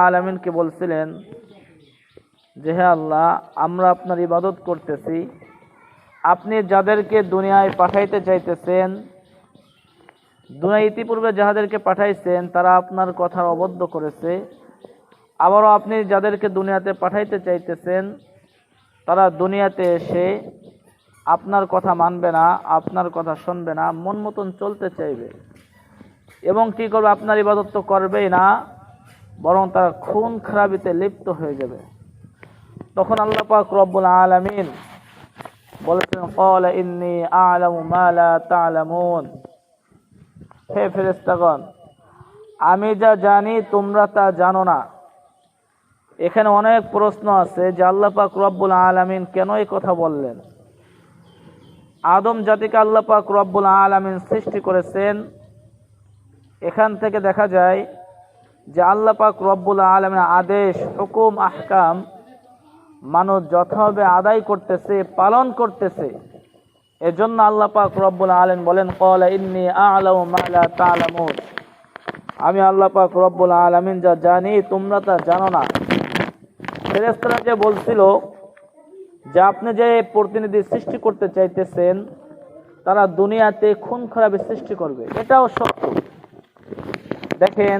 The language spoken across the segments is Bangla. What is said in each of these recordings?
আলামিনকে বলছিলেন যে হে আল্লাহ, আমরা আপনার ইবাদত করতেছি, আপনি যাদেরকে দুনিয়ায় পাঠাইতে চাইতেছেন, দুনিয়া ইতিপূর্বে যাদেরকে পাঠাইছেন তারা আপনার কথার অবদ্ধ করেছে, আবারও আপনি যাদেরকে দুনিয়াতে পাঠাইতে চাইতেছেন তারা দুনিয়াতে এসে আপনার কথা মানবে না, আপনার কথা শুনবে না, মন মতন চলতে চাইবে এবং কি করবে, আপনার ইবাদত তো করবেই না, বরং তারা খুন খারাপিতে লিপ্ত হয়ে যাবে। তখন আল্লাহ পাক রব্বুল আলামিন বলেছেন, ক্বালা ইন্নী আ'লামু মা লা তা'লামুন, হে ফেরেশতাগণ, আমি যা জানি তোমরা তা জানো না। এখানে অনেক প্রশ্ন আছে যে আল্লাহ পাক রব্বুল আলামিন কেন এই কথা বললেন। আদম জাতিকে আল্লাহ পাক রব্বুল আলামিন সৃষ্টি করেছেন, এখান থেকে দেখা যায় যে আল্লাহ পাক রব্বুল আলামিনের আদেশ, হুকুম, আহকাম মানুষ যথাভাবে আদায় করতেছে, পালন করতেছে। এজন্য আল্লাহ পাক রব্বুল আলামিন বলেন, ক্বালা ইন্নী আ'লামু মা লা তা'লামুন, আমি আল্লাহ পাক রব্বুল আলামিন যা জানি তোমরা তা জানো না। ফেরেশতারা যে বলছিল যে আপনি যে প্রতিনিধি সৃষ্টি করতে চাইতেছেন তারা দুনিয়াতে খুন খারাপি সৃষ্টি করবে, এটাও সত্য। দেখেন,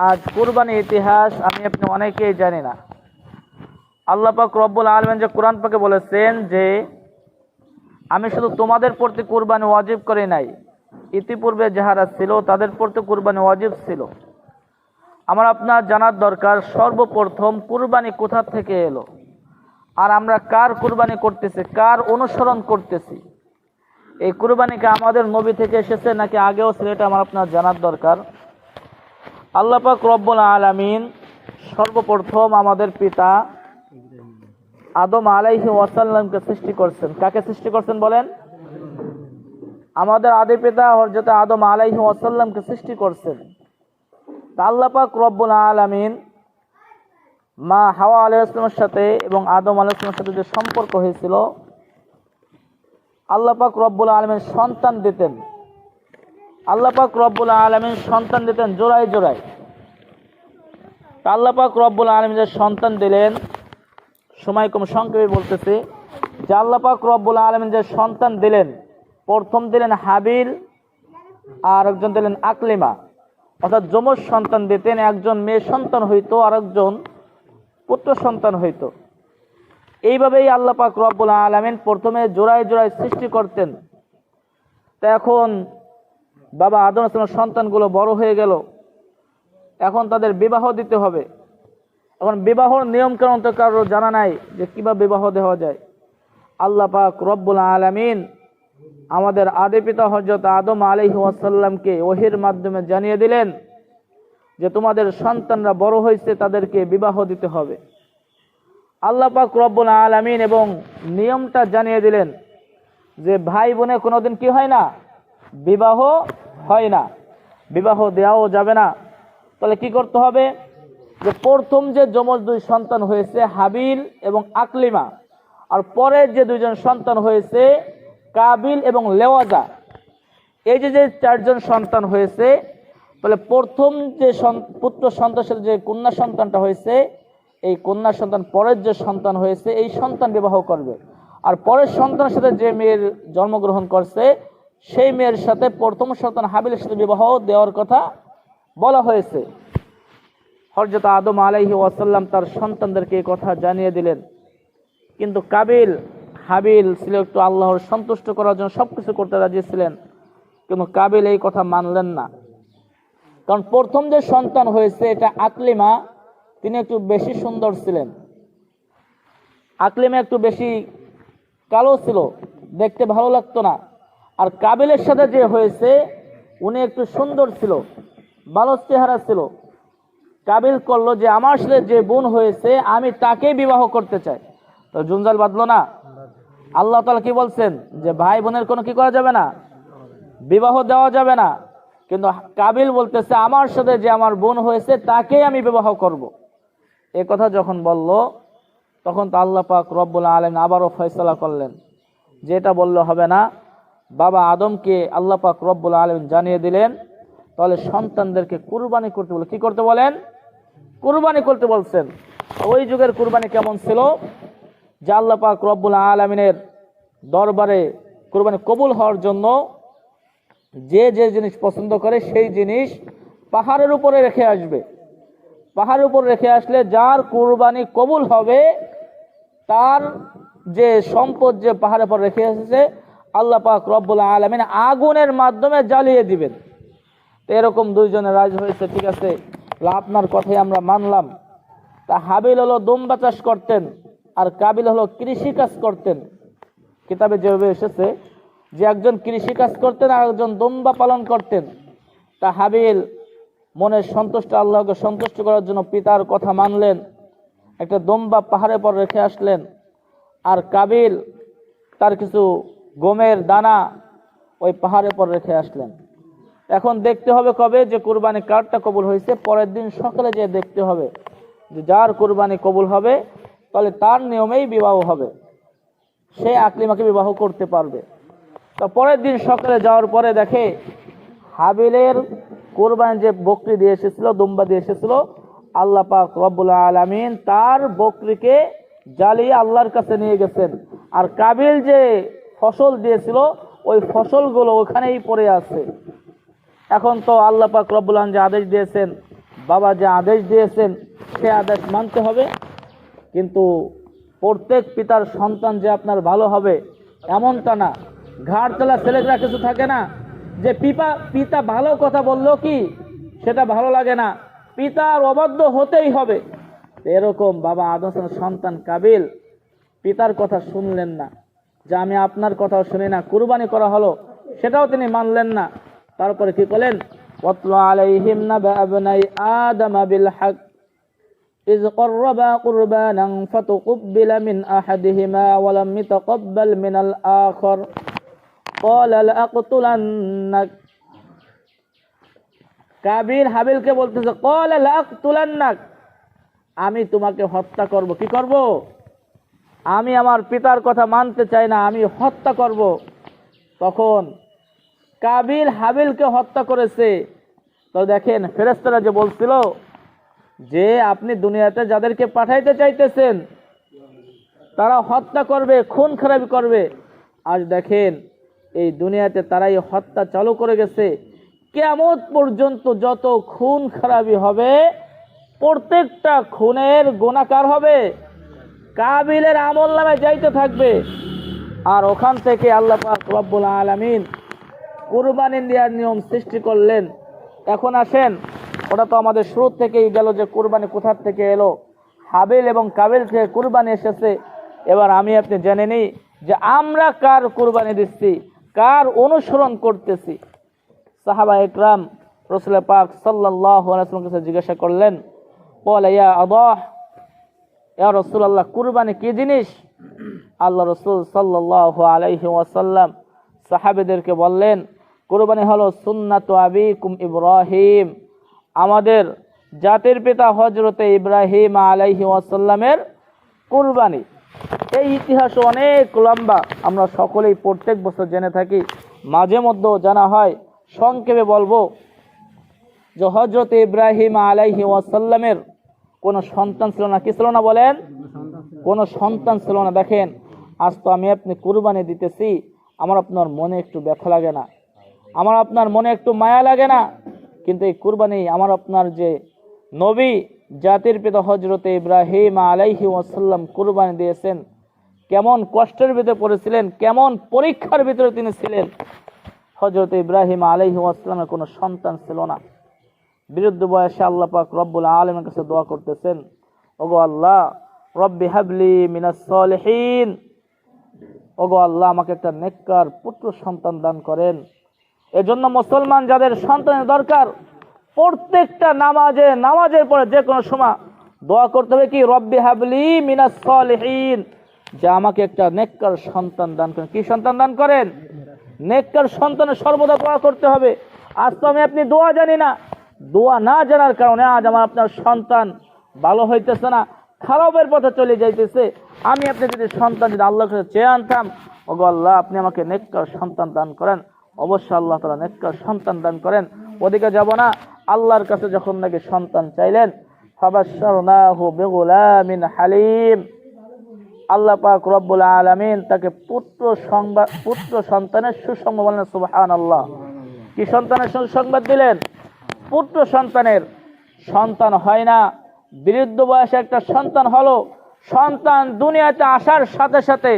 আজ কুরবানির ইতিহাস আমি আপনি অনেকেই জানি না। আল্লাহ পাক রব্বুল আলামিন যে কোরআন পাকে বলেছেন যে আমি শুধু তোমাদের প্রতি কুরবানি ওয়াজিব করি নাই, ইতিপূর্বে যাহারা ছিল তাদের প্রতি কুরবানি ওয়াজিব ছিল। আমার আপনার জানার দরকার সর্বপ্রথম কুরবানি কোথা থেকে এলো, আর আমরা কার কুরবানি করতেছি, কার অনুসরণ করতেছি। এই কুরবানিকে আমাদের নবী থেকে এসেছে নাকি আগেও ছিল, এটা আমার আপনার জানার দরকার। আল্লাহ পাক রব্বুল আলামিন সর্বপ্রথম আমাদের পিতা আদম আলাইহিস ওয়াসাল্লামকে সৃষ্টি করছেন। কাকে সৃষ্টি করছেন বলেন? আমাদের আদি পিতা হযরত আদম আলাইহিস ওয়াসাল্লামকে সৃষ্টি করছেন। আল্লাহ পাক রব্বুল আলামিন মা হাওয়া আলাইহিস সালামের সাথে এবং আদম আলাইহিস সালামের সাথে যে সম্পর্ক হয়েছিল, আল্লাহ পাক রব্বুল আলামিন সন্তান দিতেন। আল্লাহ পাক রব্বুল আলামিন সন্তান দিতেন জোড়ায় জোড়ায়। আল্লাহ পাক রব্বুল আলামিন যে সন্তান দিলেন, সময় কম সংক্ষেপে বলতেছে যে আল্লাহ পাক রব্বুল আলামিন যে সন্তান দিলেন, প্রথম দিলেন হাবিল আর একজন দিলেন আকলিমা, অর্থাৎ যমজ সন্তান দিতেন। একজন মেয়ে সন্তান হইতো আর একজন পুত্র সন্তান হইতো। এইভাবেই আল্লাহ পাক রব্বুল আলামিন প্রথমে জোড়ায় জোড়ায় সৃষ্টি করতেন। তা এখন বাবা আদম আলাইহিস সালামের সন্তানগুলো বড় হয়ে গেল, এখন তাদের বিবাহ দিতে হবে। এখন বিবাহর নিয়ম কানুন তো কারো জানা নাই যে কিভাবে বিবাহ দেওয়া যায়। আল্লাহ পাক রব্বুল আলামিন আমাদের আদি পিতা হযরত আদম আলাইহিস ওয়াসাল্লামকে ওহীর মাধ্যমে জানিয়ে দিলেন যে তোমাদের সন্তানরা বড় হয়েছে, তাদেরকে বিবাহ দিতে হবে। আল্লাহ পাক রব্বুল আলামিন এবং নিয়মটা জানিয়ে দিলেন যে ভাই বোনে কোনোদিন কি হয় না, বিবাহ হয় না, বিবাহ দেওয়াও যাবে না। তাহলে কি করতে হবে, যে প্রথম যে যমজ দুই সন্তান হয়েছে হাবিল এবং আকলিমা, আর পরের যে দুইজন সন্তান হয়েছে কাবিল এবং লেওয়াজা, এই যে যে চারজন সন্তান হয়েছে, তাহলে প্রথম যে পুত্র সন্তানের সাথে যে কন্যা সন্তানটা হয়েছে, এই কন্যা সন্তান পরের যে সন্তান হয়েছে এই সন্তান বিবাহ করবে। আর পরের সন্তানের সাথে যে মেয়ের জন্মগ্রহণ করছে সেই মেয়ের সাথে প্রথম সন্তান হাবিলের সাথে বিবাহ দেওয়ার কথা বলা হয়েছে। হযরত আদম আলাইহিস ওয়াসাল্লাম তার সন্তানদেরকে এই কথা জানিয়ে দিলেন। কিন্তু কাবিল হাবিল ছিল একটু আল্লাহর সন্তুষ্ট করার জন্য সবকিছু করতে রাজি ছিলেন, কিন্তু কাবিল এই কথা মানলেন না। কারণ প্রথম যে সন্তান হয়েছে এটা আকলিমা, তিনি একটু বেশি সুন্দর ছিলেন। আকলিমা একটু বেশি কালো ছিল, দেখতে ভালো লাগতো না। আর কাবিলের সাথে যে হয়েছে উনি একটু সুন্দর ছিল, ভালো চেহারা ছিল। কাবিল করলো যে আমার সাথে যে বোন হয়েছে আমি তাকে বিবাহ করতে চাই। তো জঞ্জাল বাঁধলো না? আল্লাহ তাআলা কি বলছেন যে ভাই বোনের কোনো কি করা যাবে না, বিবাহ দেওয়া যাবে না। কিন্তু কাবিল বলতেছে আমার সাথে যে আমার বোন হয়েছে তাকেই আমি বিবাহ করব। এ কথা যখন বলল তখন তো আল্লাহ পাক রব্বুল আলামিন আবারও ফয়সালা করলেন যে এটা বললে হবে না। বাবা আদমকে আল্লাহ পাক রব্বুল আলামিন জানিয়ে দিলেন তাহলে সন্তানদেরকে কুরবানি করতে বলে, কি করতে বলেন? কুরবানি করতে বলছেন। ওই যুগের কুরবানি কেমন ছিল, যে আল্লাহ পাক রব্বুল আলামিনের দরবারে কুরবানি কবুল হওয়ার জন্য যে যে জিনিস পছন্দ করে সেই জিনিস পাহাড়ের উপরে রেখে আসবে। পাহাড়ের উপর রেখে আসলে যার কুরবানি কবুল হবে তার যে সম্পদ যে পাহাড়ের উপর রেখে এসেছে আল্লাহ পাক রব্বুল আলামিন আগুনের মাধ্যমে জ্বালিয়ে দিবেন। তো এরকম দুইজনে রাজি হয়েছে, ঠিক আছে আপনার কথাই আমরা মানলাম। তা হাবিল হলো দুম্বা চাষ করতেন আর কাবিল হলো কৃষি কাজ করতেন। কিতাবে যেভাবে এসেছে যে একজন কৃষি কাজ করতেন আর একজন দুম্বা পালন করতেন। তা হাবিল মনের সন্তুষ্ট আল্লাহকে সন্তুষ্ট করার জন্য পিতার কথা মানলেন, একটা দুম্বা পাহাড়ের পর রেখে আসলেন। আর কাবিল তার কিছু গমের দানা ওই পাহাড়ের পর রেখে আসলেন। এখন দেখতে হবে কবে যে কুরবানি কারটা কবুল হয়েছে, পরের দিন সকালে যে দেখতে হবে যে যার কুরবানি কবুল হবে তাহলে তার নিয়মেই বিবাহ হবে, সে আকলিমাকে বিবাহ করতে পারবে। তো পরের দিন সকালে যাওয়ার পরে দেখে হাবিলের কুরবানি যে বকরি দিয়ে এসেছিল, দুম্বা দিয়ে এসেছিল, আল্লাহ পাক রব্বুল আলামিন তার বকরিকে জ্বালিয়ে আল্লাহর কাছে নিয়ে গেছেন। আর কাবিল যে ফসল দিয়েছিল ওই ফসলগুলো ওখানেই পড়ে আছে। এখন তো আল্লাহ পাক রব্বুল আলামিন যে আদেশ দিয়েছেন, বাবা যে আদেশ দিয়েছেন সে আদেশ মানতে হবে। কিন্তু প্রত্যেক পিতার সন্তান যে আপনার ভালো হবে এমনটা না। ঘাড় তোলা ছেলেরা কিছু থাকে না যে পিতা ভালো কথা বললো কি সেটা ভালো লাগে না, পিতার অবাধ্য হতেই হবে। এরকম বাবা আদম সন্তান কাবিল পিতার কথা শুনলেন না, যে আমি আপনার কথাও শুনি না, কুরবানি করা হলো সেটাও তিনি মানলেন না। তারপরে কি করলেন, ওয়াতলু আলাইহিম নাবা আবনাই আদম বিল হক إذ قربا قربانا فتقبل من أحدهما ولم يتقبل من الآخر قال لأقتلنك। কাবিল হাবিলকে বলতেছে قال لأقتلنك, আমি তোমাকে হত্যা করব। কি করব? আমি আমার পিতার কথা মানতে চাই না, আমি হত্যা করব। তখন কাবিল হাবিলকে হত্যা করেছে। তো দেখেন ফেরেশতারা যে বলছিল যে আপনি দুনিয়াতে যাদেরকে পাঠাইতে চাইতেছেন তারা হত্যা করবে, খুন খারাপি করবে, আজ দেখেন এই দুনিয়াতে তারাই হত্যা চালু করে গেছে। কিয়ামত পর্যন্ত যত খুন খারাপি হবে প্রত্যেকটা খুনের গুনাহগার হবে, কাবিলের আমলনামে যাইতে থাকবে। আর ওখান থেকে আল্লাহ পাক রব্বুল আলামিন কুরবানি দেওয়ার নিয়ম সৃষ্টি করলেন। এখন আসেন, ওটা তো আমাদের শুরু থেকেই গেল যে কুরবানি কোথা থেকে এলো, হাবিল এবং কাবিল থেকে কুরবানি এসেছে। এবার আমি আপনি জেনে নিই যে আমরা কার কুরবানি দিচ্ছি, কার অনুসরণ করতেছি। সাহাবা ইকরাম রাসূল পাক সাল্লাল্লাহু আলাইহি ওয়াসাল্লামের কাছে জিজ্ঞাসা করলেন, ক্বালা ইয়া আদাহ, ইয়া রাসূলুল্লাহ কুরবানি কি জিনিস? আল্লাহ রাসূল সাল্লাল্লাহু আলাইহি ওয়াসাল্লাম সাহাবীদেরকে বললেন, কুরবানি হলো সুন্নাতু আবিকুম ইব্রাহিম, আমাদের জাতির পিতা হযরতে ইব্রাহিম আলাইহি ওয়াসাল্লামের কুরবানি। এই ইতিহাস অনেক লম্বা, আমরা সকলেই প্রত্যেক বছর জেনে থাকি, মাঝে মধ্যেও জানা হয়। সংক্ষেপে বলবো যে হযরতে ইব্রাহিম আলাইহি ওয়াসাল্লামের কোনো সন্তান ছিল না। কি ছিল না বলেন? কোনো সন্তান ছিল না। দেখেন আজ তো আমি আপনি কুরবানি দিতেছি, আমার আপনার মনে একটু ব্যথা লাগে না, আমার আপনার মনে একটু মায়া লাগে না? কিন্তু এই কুরবানি আমার আপনার যে নবী জাতির পিতা হযরতে ইব্রাহিম আলাইহি ওয়াসাল্লাম কুরবানি দিয়েছেন, কেমন কষ্টের ভিতরে পড়েছিলেন, কেমন পরীক্ষার ভিতরে তিনি ছিলেন। হযরতে ইব্রাহিম আলাইহি ওয়াসাল্লামের কোনো সন্তান ছিল না। বৃদ্ধ বয়সে আল্লাহ পাক রব্বুল আলামিনের কাছে দোয়া করতেছেন, ওগো আল্লাহ রব্বি হাবলি মিনাস সলিহিন, ওগো আল্লাহ আমাকে একটা নেককার পুত্র সন্তান দান করেন। এজন্য মুসলমান যাদের সন্তানের দরকার প্রত্যেকটা নামাজের পরে যে কোনো সময় দোয়া করতে হবে কি, রব্বি হাবলি মিনাস সলিহিন, যে আমাকে একটা নেককার সন্তান দান করেন। কি সন্তান দান করেন? নেককার সন্তানের সর্বদা দোয়া করতে হবে। আজ তো আমি আপনি দোয়া জানি না, দোয়া না জানার কারণে আজ আমার আপনার সন্তান ভালো হইতেছে না, খারাপের পথে চলে যাইতেছে। আমি আপনি যদি সন্তান যদি আল্লাহর কাছে চেয়ে আনতাম, ওগো আল্লাহ আপনি আমাকে নেককার সন্তান দান করেন, অবশ্যই আল্লাহ তাআলা নেককার সন্তান দান করেন। ওদিকে যাব না, আল্লাহর কাছে যখন নাকি সন্তান চাইলেন, ফাবাশশারনাহু বিগুলামিন হালিম। আল্লাহ পাক রব্বুল আলামিন তাকে পুত্র সন্তানের সুসংবাদ বলেন সুবহানাল্লাহ। কি সন্তানের সুসংবাদ দিলেন? পুত্র সন্তানের। সন্তান হয় না, বৃদ্ধ বয়সে একটা সন্তান হলো। সন্তান দুনিয়াতে আসার সাথে সাথে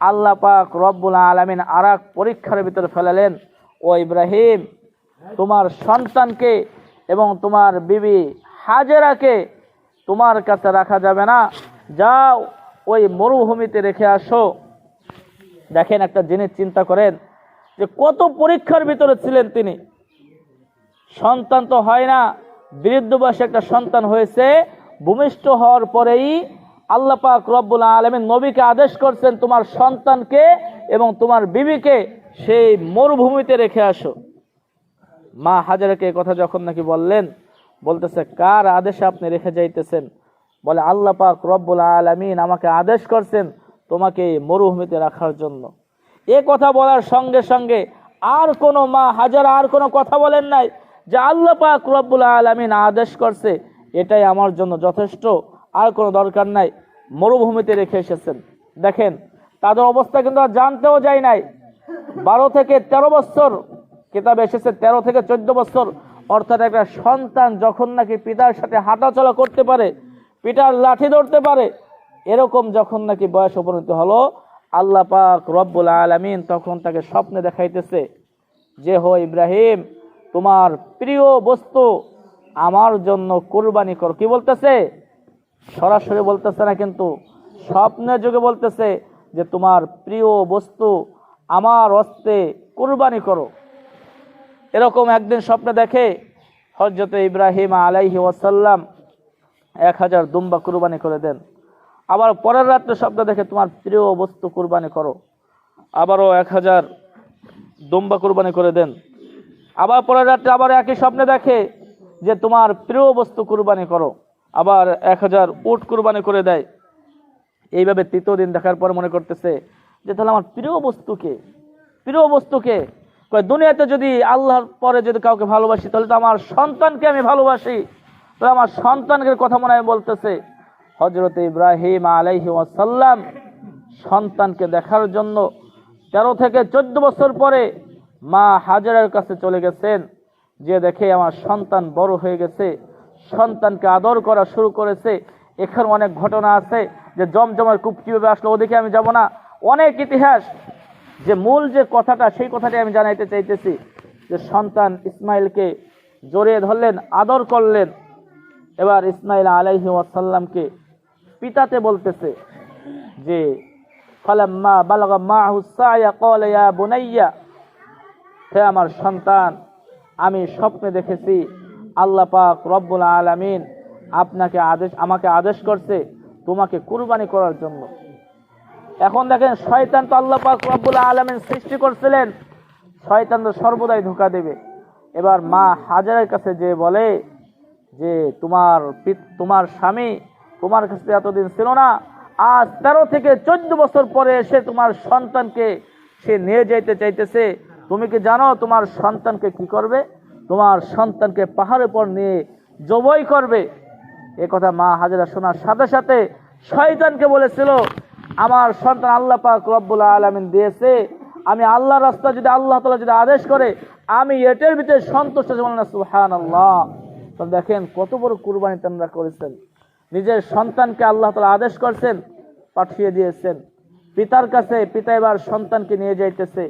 আল্লাহ পাক রব্বুল আলামিন আরেক পরীক্ষার ভিতরে ফেলালেন, ও ইব্রাহিম, তোমার সন্তানকে এবং তোমার বিবি হাজেরাকে তোমার কাছে রাখা যাবে না, যাও ওই মরুভূমিতে রেখে আসো। দেখেন একটা জিনিস চিন্তা করেন যে কত পরীক্ষার ভিতরে ছিলেন তিনি। সন্তান তো হয় না, বৃদ্ধ বয়সে একটা সন্তান হয়েছে। ভূমিষ্ঠ হওয়ার পরেই আল্লাহ পাক রব্বুল আলামিন নবীকে আদেশ করছেন, তোমার সন্তানকে এবং তোমার বিবিকে সেই মরুভূমিতে রেখে আসো। মা হাজেরাকে এই কথা যখন নাকি বললেন, বলতেছে, কার আদেশে আপনি রেখে যাইতেছেন? বলে, আল্লাহ পাক রব্বুল আলামিন আমাকে আদেশ করছেন তোমাকে মরুভূমিতে রাখার জন্য। এ কথা বলার সঙ্গে সঙ্গে আর কোনো মা হাজেরা আর কোনো কথা বলেন নাই, যে আল্লাহ পাক রব্বুল আলামিন আদেশ করছে এটাই আমার জন্য যথেষ্ট, আর কোনো দরকার নাই। মরুভূমিতে রেখে এসেছেন। দেখেন তাদের অবস্থা কিন্তু আর জানতেও যায় নাই। 12 থেকে 13 বছর, কিতাবে এসেছে 13 থেকে 14 বছর, অর্থাৎ একটা সন্তান যখন নাকি পিতার সাথে হাঁটাচলা করতে পারে, পিতার লাঠি ধরতে পারে, এরকম যখন নাকি বয়স উপনীত হলো, আল্লাহ পাক রব্বুল আলামিন তখন তাকে স্বপ্নে দেখাইতেছে যে, হো ইব্রাহিম, তোমার প্রিয় বস্তু আমার জন্য কুরবানি করো। কি বলতেছে? সরাসরি বলতেছে না, কিন্তু স্বপ্নের যুগে বলতেছে যে তোমার প্রিয় বস্তু আমার হস্তে কুরবানি করো। এরকম একদিন স্বপ্নে দেখে হযরত ইব্রাহিম আলাইহি ওয়াসাল্লাম 1000 দুম্বা কুরবানি করে দেন। আবার পরের রাত্রে স্বপ্ন দেখে তোমার প্রিয় বস্তু কুরবানি করো, আবারও 1000 দুম্বা কুরবানি করে দেন। আবার পরের রাত্রে আবার একই স্বপ্নে দেখে যে তোমার প্রিয় বস্তু কুরবানি করো, আবার 1000 উট কুরবানি করে দেয়। এইভাবে তৃতীয় দিন দেখার পর মনে করতেছে যে তাহলে আমার প্রিয় বস্তুকে দুনিয়াতে যদি আল্লাহর পরে যদি কাউকে ভালোবাসি, তাহলে তো আমার সন্তানকে আমি ভালোবাসি। তো আমার সন্তানকে কথা মনে হয় বলতেছে। হযরত ইব্রাহিম আলাইহি ওয়াসাল্লাম সন্তানকে দেখার জন্য 13 থেকে 14 বছর পরে মা হাজেরার কাছে চলে গেছেন। যে দেখে আমার সন্তান বড় হয়ে গেছে, সন্তানকে আদর করা শুরু করেছে। এখানে অনেক ঘটনা আছে, যে জমজমের কূপ কিভাবে আসলো ওদিকে আমি যাব না, অনেক ইতিহাস। যে মূল যে কথাটা, সেই কথাটি আমি জানাইতে চাইতেছি, যে সন্তান ইসমাইলকে জড়িয়ে ধরলেন, আদর করলেন। এবার ইসমাইল আলাইহি ওয়াসাল্লামকে পিতাতে বলতেছে যে, ফালাম্মা বালাগা মাহু সায়া ক্বালা ইয়া বুনাইয়া, হে আমার সন্তান, আমি স্বপ্নে দেখেছি আল্লাহ পাক রব্বুল আলামিন আমাকে আদেশ করছে তোমাকে কুরবানি করার জন্য। এখন দেখেন, শয়তান তো আল্লাহ পাক রব্বুল আলামিন সৃষ্টি করছিলেন, শয়তান তো সর্বদাই ধোঁকা দেবে। এবার মা হাজেরার কাছে যে বলে যে তোমার স্বামী তোমার কাছে এতদিন ছিল না, আজ 13 থেকে 14 বছর পরে এসে তোমার সন্তানকে সে নিয়ে যেতে চাইতেছে। তুমি কি জানো তোমার সন্তানকে কি করবে? তোমার সন্তানকে পাহাড়ের পর নিয়ে জবাই করবে। এ কথা মা হাজেরা শোনার সাথে সাথে শয়তানকে বলেছিল, আমার সন্তান আল্লাহ পাক রব্বুল আলামিন দিয়েছে, আমি আল্লাহর রাস্তায় যদি আল্লাহ তাআলা যদি আদেশ করে আমি এটার ভিতরে সন্তুষ্ট আছি। বলেন সুবহানাল্লাহ। তো দেখেন কত বড় কুরবানি তোমরা করেছেন। নিজের সন্তানকে আল্লাহ তাআলা আদেশ করছেন, পাঠিয়ে দিয়েছেন পিতার কাছে। পিতা এবার সন্তানকে নিয়ে যাইতেছে,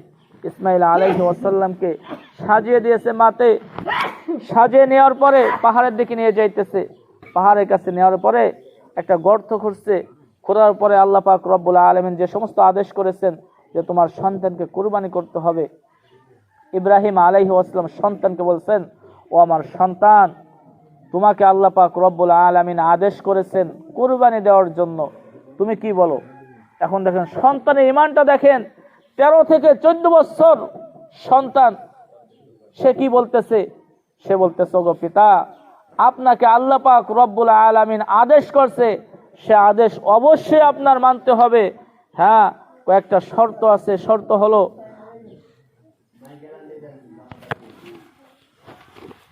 ইসমাইল আলাইহিস সালামকে সাজিয়ে দিয়েছে মাতে। সাজিয়ে নেওয়ার পরে পাহাড়ের দিকে নিয়ে যাইতেছে। পাহাড়ের কাছে নেওয়ার পরে একটা গর্ত খুঁড়ছে। খোঁড়ার পরে আল্লাহ পাক রব্বুল আলামিন যে সমস্ত আদেশ করেছেন যে তোমার সন্তানকে কুরবানি করতে হবে, ইব্রাহিম আলাইহিস সালাম সন্তানকে বলছেন, ও আমার সন্তান, তোমাকে আল্লাহ পাক রব্বুল আলামিন আদেশ করেছেন কুরবানি দেওয়ার জন্য, তুমি কি বলো? এখন দেখেন সন্তানের ঈমানটা দেখেন, 13 থেকে 14 বছর সন্তান, সে কি বলতেছে? সে বলতেছে, ওগো পিতা, আপনাকে আল্লাহ পাক রব্বুল আলামিন আদেশ করছে, সে আদেশ অবশ্যই আপনার মানতে হবে। হ্যাঁ, কয়েকটা শর্ত আছে। শর্ত হলো,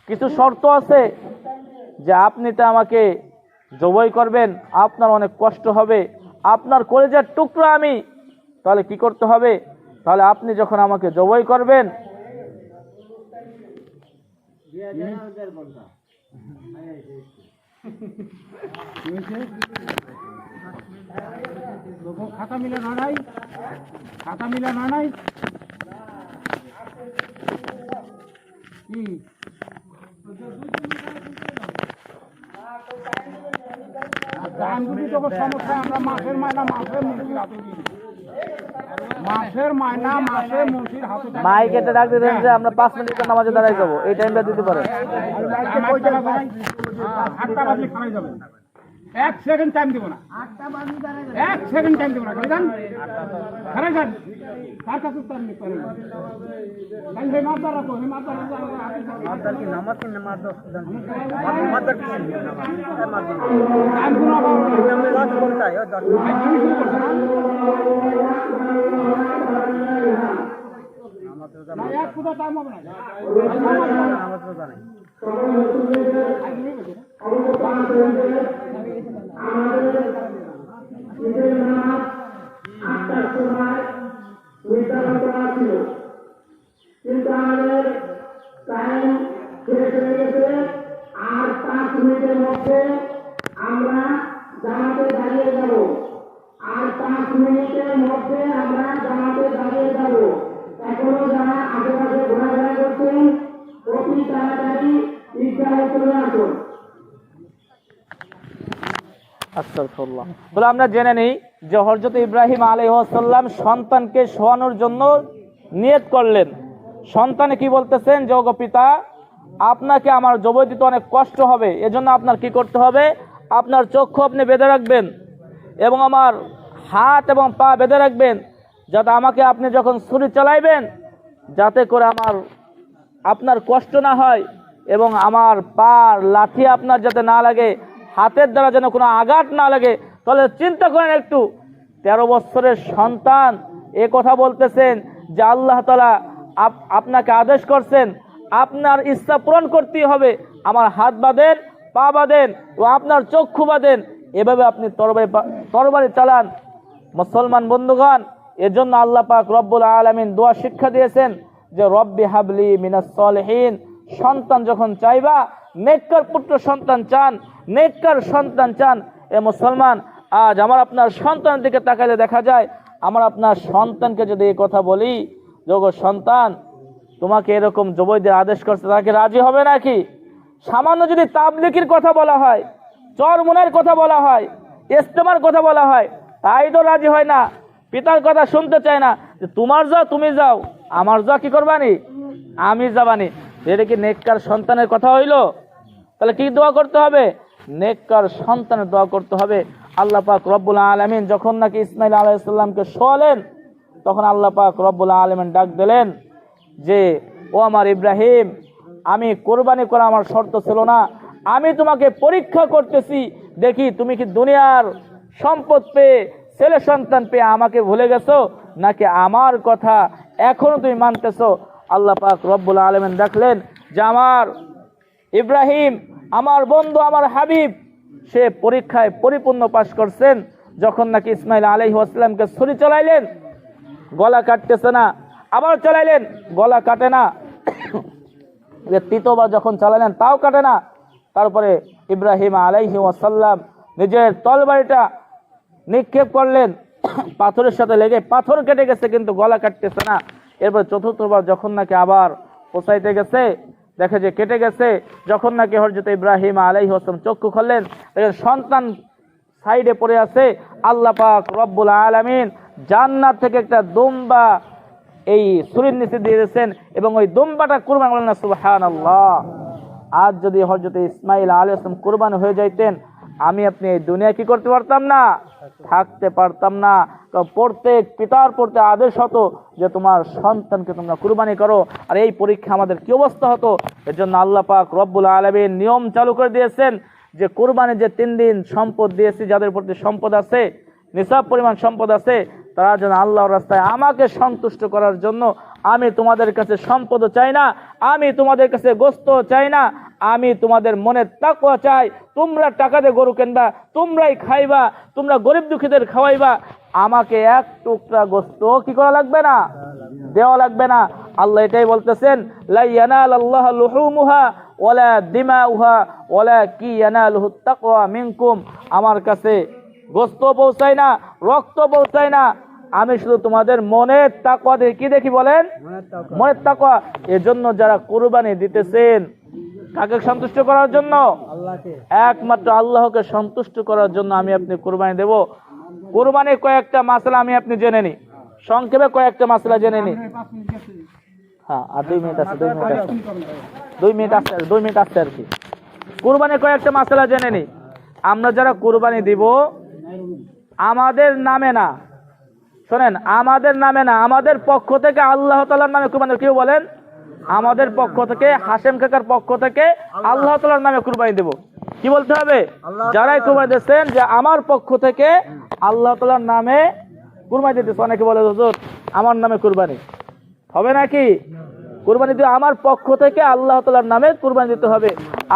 কিছু শর্ত আছে যে আপনি তো আমাকে জবাই করবেন, আপনার অনেক কষ্ট হবে, আপনার কলেজের টুকরা আমি। তাহলে কি করতে হবে? তাহলে আপনি যখন আমাকে জবাই করবেন, খাতা মিলে নাই, খাতা মিলে নাই কি সমস্যা। আমরা মাসের মায়না মাসের মুন্সির হাতে দিই, মাসের মায়না মাসে মুন্সির হাতে। মাইক এটা ডাক দিতেন যে আমরা 5 মিনিটের নামাজে দাঁড়াই যাবো, এই টাইমটা দিতে পারেন। 8টা বাজলে খানায় যাবেন, 1 সেকেন্ড টাইম দিব না, 1 সেকেন্ড টাইম দিব না। খারাই যান, কার কাছে তার নিতে পারেন মাদার রাখো, মাদার কি নামাজ কি নামাজ মাদার কি নামাজ বলতা है নামাজ এক খুদা টাইম হবে না, নামাজ রোজা নাই। কিন্তু আমাদের টাইম শেষ হয়ে গেছে। আর 5 মিনিটের মধ্যে আমরা জামাতে দাঁড়িয়ে যাব। আর 5 মিনিটের মধ্যে আমরা জামাতে দাঁড়িয়ে যাব। এখনো যারা আশেপাশে ঘোরাফেরা করছেন অতি তাড়াতাড়ি ঈদগাহে চলে আসুন। আস্তাগফিরুল্লাহ। তাহলে আমরা জেনে নিই যে হযরত ইব্রাহিম আলাইহিস সালাম সন্তানকে শোয়ানোর জন্য নিয়ত করলেন। সন্তানে কি বলতেছেন, যে ওগো পিতা, আপনাকে আমার জবাই দিতে অনেক কষ্ট হবে, এজন্য আপনার কি করতে হবে, আপনার চক্ষু আপনি বেঁধে রাখবেন এবং আমার হাত এবং পা বেঁধে রাখবেন, যাতে আমাকে আপনি যখন ছুরি চালাইবেন যাতে করে আপনার কষ্ট না হয় এবং আমার পার লাঠি আপনার যাতে না লাগে, হাতের দ্বারা যেন কোনো আঘাত না লাগে। তাহলে চিন্তা করেন একটু, 13 বছরের সন্তান এ কথা বলতেছেন যে আল্লাহ তাআলা আপনাকে আদেশ করছেন, আপনার ইচ্ছা পূরণ করতেই হবে, আমার হাত বাঁধেন, পা বাঁধেন ও আপনার চক্ষু বাঁধেন, এভাবে আপনি তরবারি চালান। মুসলমান বন্ধুগণ, এজন্য আল্লাহ পাক রব্বুল আলামিন দোয়া শিক্ষা দিয়েছেন যে রব্বি হাবলি মিনাস সলিহিন। সন্তান যখন চাইবা, নেককার পুত্র সন্তান চান, নেককার সন্তান চান। এ মুসলমান, আজ আমার আপনার সন্তানের দিকে তাকালে দেখা যায়, আমার আপনার সন্তানকে যদি এই কথা বলি, যোগো সন্তান তোমাকে এরকম জবাই দেওয়ার আদেশ করছে, তাকে রাজি হবে নাকি? সামান্য যদি তাবলীগের কথা বলা হয়, চরমনের কথা বলা হয়, ইস্তেমার কথা বলা হয়, তাই তো রাজি হয় না। পিতার কথা শুনতে চায় না, যে তোমার যাও তুমি যাও, আমার যা কি করবানি, আমি যাবানি। এটা কি নেককার সন্তানের কথা হইলো? তাহলে কি দোয়া করতে হবে? নেককার সন্তানের দোয়া করতে হবে। আল্লাহ পাক রব্বুল আলামিন যখন নাকি ইসমাইল আলাইহিস সালামকে শোয়ালেন, তখন আল্লাহ পাক রব্বুল আলামিন ডাক দিলেন যে ও আমার ইব্রাহিম, আমি কোরবানি করা আমার শর্ত ছিল না, আমি তোমাকে পরীক্ষা করতেছি, দেখি তুমি কি দুনিয়ার সম্পদ পেয়ে, ছেলে সন্তান পেয়ে আমাকে ভুলে গেছো, নাকি আমার কথা এখনো তুমি মানতেছো। আল্লাহ পাক রব্বুল আলামিন দেখলেন যে আমার ইব্রাহিম, আমার বন্ধু, আমার হাবিব, সে পরীক্ষায় পরিপূর্ণ পাশ করছেন। যখন নাকি ইসমাইল আলাইহিস সালামকে ছুরি চালাইলেন, গলা কাটতেছে না, আবার চালাইলেন, গলা কাটে না, তৃতীয়বার যখন চালালেন তাও কাটে না। তারপরে ইব্রাহিম আলাইহিস সালাম নিজের তরবারিটা নিক্ষেপ করলেন, পাথরের সাথে লেগে পাথর কেটে গেছে, কিন্তু গলা কাটতেছে না। এরপর চতুর্থবার যখন নাকি আবার পৌঁছাইতে গেছে, দেখে যে কেটে গেছে। যখন নাকি হযরত ইব্রাহিম আলাইহিস সালাম চক্ষু খুললেন, দেখেন সন্তান সাইডে পড়ে আছে। আল্লাহ পাক রব্বুল আলামিন জান্নাত থেকে একটা দুম্বা এই ছুরির নিচে দিয়ে দিয়েছেন এবং ওই দুম্বাটা কুরবান করলেন। সুবহানাল্লাহ। আজ যদি হযরত ইসমাইল আলাইহিস সালাম কুরবান হয়ে যাইতেন, আমি আপনি এই দুনিয়া কি করতে পারতাম না, থাকতে পারতাম না। তো প্রত্যেক পিতার প্রতি আদেশ হতো যে তোমার সন্তানকে তোমরা কুরবানি করো। আর এই পরীক্ষা আমাদের কি অবস্থা হতো। এর জন্য আল্লাহ পাক রব্বুল আলামিন নিয়ম চালু করে দিয়েছেন যে কুরবানি যে 3 দিন সম্পদ দিয়েছি, যাদের প্রতি সম্পদ আছে, নিসাব পরিমাণ সম্পদ আছে, তারা যেন আল্লাহর রাস্তায় আমাকে সন্তুষ্ট করার জন্য, আমি তোমাদের কাছে সম্পদও চাই না, আমি তোমাদের কাছে গোশত চাই না, আমি তোমাদের মনের তাকওয়া চাই। তোমরা টাকা দিয়ে গরু কিনবা, তোমরাই খাইবা, তোমরা গরিব দুঃখীদের খাওয়াইবা, আমাকে এক টুকরা গোস্ত কি করা লাগবে না, দেওয়া লাগবে না। আল্লাহ এটাই বলতেছেন, লা ইয়ানালাল্লাহু লুহুমুহা ওয়ালা দিমাউহা ওয়ালাকি ইয়ানালুহুত তাকওয়া মিনকুম। আমার কাছে গোস্ত পৌঁছায় না, রক্ত পৌঁছায় না, আমি শুধু তোমাদের মনের তাকওয়া দেখি। কি দেখি বলেন? মনের তাকওয়া। এজন্য যারা কুরবানি দিতেছেন, কাকে সন্তুষ্ট করার জন্য? একমাত্র আল্লাহকে সন্তুষ্ট করার জন্য আমি আপনি কুরবানি দেব। কুরবানির কয়েকটা মাসলা আমি আপনি জেনে নিই, সংক্ষেপে কয়েকটা মাসলা জেনে নিই। হ্যাঁ, আর 2 মিনিট আছে, 2 মিনিট আছে, 2 মিনিট আছে, 2 মিনিট আছে আর কি। কুরবানির কয়েকটা মাসলা জেনে নিই। আমরা যারা কুরবানি দিব, আমাদের নামে না, শোনেন, আমাদের নামে না, আমাদের পক্ষ থেকে আল্লাহ তাআলার নামে কুরবানি। কেউ বলেন? আমাদের পক্ষ থেকে, হাশেম কাকার পক্ষ থেকে আল্লাহ তাআলার নামে কুরবানি দেব। কি বলতে হবে? যারাই কুরবানি দিচ্ছেন, যে আমার পক্ষ থেকে আল্লাহ তাআলার নামে কুরবানি দিতেছে। অনেকে বলে হুজুর আমার নামে কুরবানি হবে নাকি? কুরবানি দিয়ে আমার পক্ষ থেকে আল্লাহ তাআলার নামে কুরবানি দিতে হবে।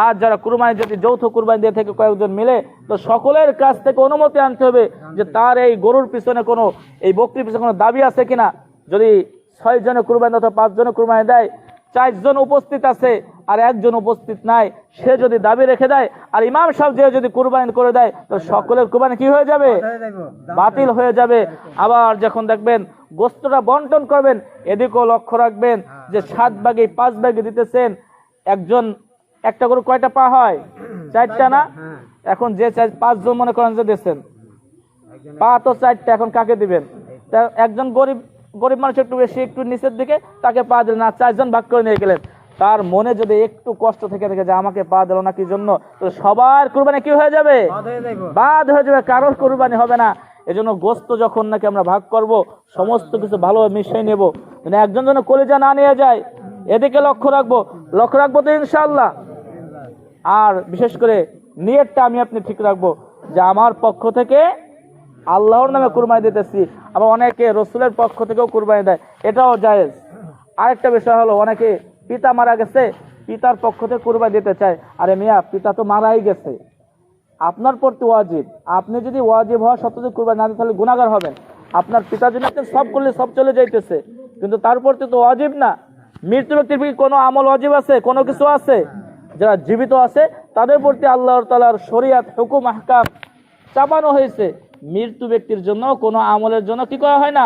আর যারা কুরবানি যদি যৌথ কুরবানি দিয়ে থেকে কয়েকজন মিলে, তো সকলের কাছ থেকে অনুমতি আনতে হবে যে তার এই গরুর পিছনে কোনো, এই বকরির পিছনে কোনো দাবি আছে কিনা। যদি 6 জনে কুরবানি অথবা 5 জনে কুরবানি দেয়, 4 জন উপস্থিত আছে আর 1 জন উপস্থিত নাই, সে যদি দাবি রেখে দেয় আর ইমাম সাহেব যে যদি কুরবানি করে দেয়, তো সকলের কুরবানি কি হয়ে যাবে? বাতিল হয়ে যাবে। আবার যখন দেখবেন গোস্তটা বন্টন করবেন, এদিকেও লক্ষ্য রাখবেন যে 7 ভাগে 5 ভাগে দিতেছেন। একজন একটা করে কয়টা পা হয়? 4টা না? এখন যে 5 জন মনে করেন যে দিচ্ছেন, পা তো 4টা, এখন কাকে দিবেন? একজন গরিব মানুষ একটু বেশি, একটু নিচের দিকে, তাকে পা দিলেন, না 4 জন ভাগ করে নিয়ে গেলেন। তার মনে যদি একটু কষ্ট থেকে থাকে যে আমাকে পা দিল না কি জন্য, তো সবার কুরবানি কি হয়ে যাবে? বাদ হয়ে যাবে, কারোর কুরবানি হবে না। এজন্য গোস্ত যখন নাকি আমরা ভাগ করব, সমস্ত কিছু ভালোভাবে মিশিয়ে নেব, মানে একজন যেন কলিজা না নিয়ে যায়, এদিকে লক্ষ্য রাখবো তো ইনশাআল্লাহ। আর বিশেষ করে নিয়তটা আমি আপনি ঠিক রাখবো যে আমার পক্ষ থেকে আল্লাহর নামে কুরবানি দিতেছি। আবার অনেকে রসুলের পক্ষ থেকেও কুরবানি দেয়, এটাও জায়েজ। আরেকটা বিষয় হলো, অনেকে পিতা মারা গেছে, পিতার পক্ষ থেকে কুরবানি দিতে চায়। আরে মিয়া, পিতা তো মারাই গেছে, আপনার প্রতি ওয়াজিব। আপনি যদি ওয়াজিব হওয়া সত্ত্বেও যদি কুরবানি না দিতে, তাহলে গুনাহগার হবেন। আপনার পিতার জন্য আপনি সব করলে সব চলে যাইতেছে, কিন্তু তার প্রতি তো ওয়াজিব না। মৃত্যু ব্যক্তির প্রতি কোনো আমল ওয়াজিব আছে? কোনো কিছু আছে? যারা জীবিত আছে তাদের প্রতি আল্লাহ তাআলার শরীয়ত, হুকুম, আহকাম চাপানো হয়েছে। মৃত্যু ব্যক্তির জন্য কোনো আমলের জন্য কি করা হয় না,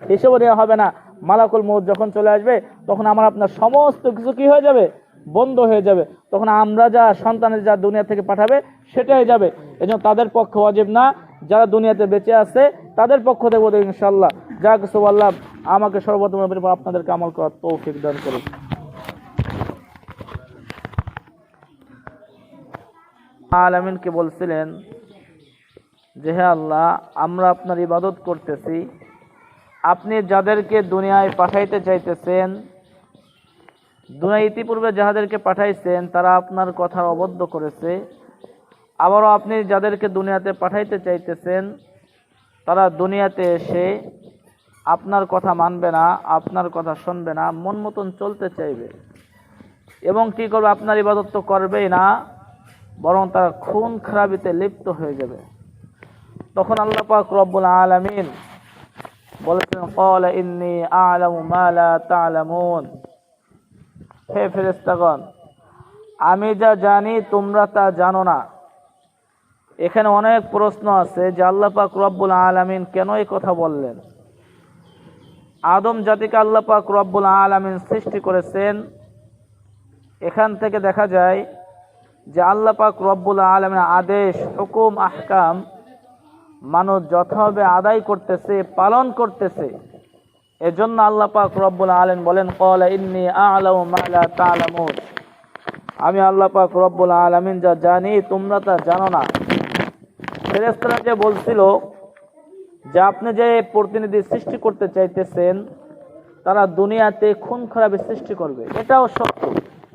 হিসেবে দেওয়া হবে না। মালাকুল মউত যখন চলে আসবে, তখন আমার আপনার সমস্ত কিছু কি হয়ে যাবে? বন্ধ হয়ে যাবে। তখন আমরা যা সন্তানের যা দুনিয়া থেকে পাঠাবে সেটাই যাবে। এজন্য তাদের পক্ষে ওয়াজিব না। যারা দুনিয়াতে বেঁচে আছে তাদের পক্ষ থেকে বলতে ইনশাআল্লাহ। যা কিছু বললাম, আমাকে সর্বপ্রথম আপনাদেরকে আমল করার তৌফিক দান করুন। আলামিনকে বলছিলেন যে হে আল্লাহ, আমরা আপনার ইবাদত করতেছি, আপনি যাদেরকে দুনিয়ায় পাঠাইতে চাইতেছেন, দুনিয়া ইতিপূর্বে যাদেরকে পাঠাইছেন তারা আপনার কথা অবদ্ধ করেছে। আবারও আপনি যাদেরকে দুনিয়াতে পাঠাইতে চাইতেছেন তারা দুনিয়াতে এসে আপনার কথা মানবে না, আপনার কথা শুনবে না, মন মতন চলতে চাইবে এবং কি করবে? আপনার ইবাদত তো করবেই না, বরং তারা খুন খারাপিতে লিপ্ত হয়ে যাবে। তখন আল্লাহ পাক রব্বুল আলামিন বলেছেন, ক্বালা ইন্নী আ'লামু মা লা তা'লামুন। হে ফেরেশতাগণ, আমি যা জানি তোমরা তা জানো না। এখানে অনেক প্রশ্ন আছে যে আল্লাহ পাক রব্বুল আলামিন কেন এই কথা বললেন। আদম জাতিকে আল্লাহ পাক রব্বুল আলামিন সৃষ্টি করেছেন, এখান থেকে দেখা যায় যে আল্লাহ পাক রব্বুল আলামিনের আদেশ, হুকুম, আহকাম মানুষ যথাভাবে আদায় করতেছে, পালন করতেছে। এজন্য আল্লাহ পাক রব্বুল আলামিন বলেন, ক্বালা ইন্নী আ'লামু মা লা তা'লামুন। আমি আল্লাহ পাক রব্বুল আলামিন যা জানি তোমরা তা জানো না। ফেরেশতারা যে বলছিল যে আপনি যে প্রতিনিধি সৃষ্টি করতে চাইতেছেন তারা দুনিয়াতে খুন খারাপি সৃষ্টি করবে, এটাও সত্য।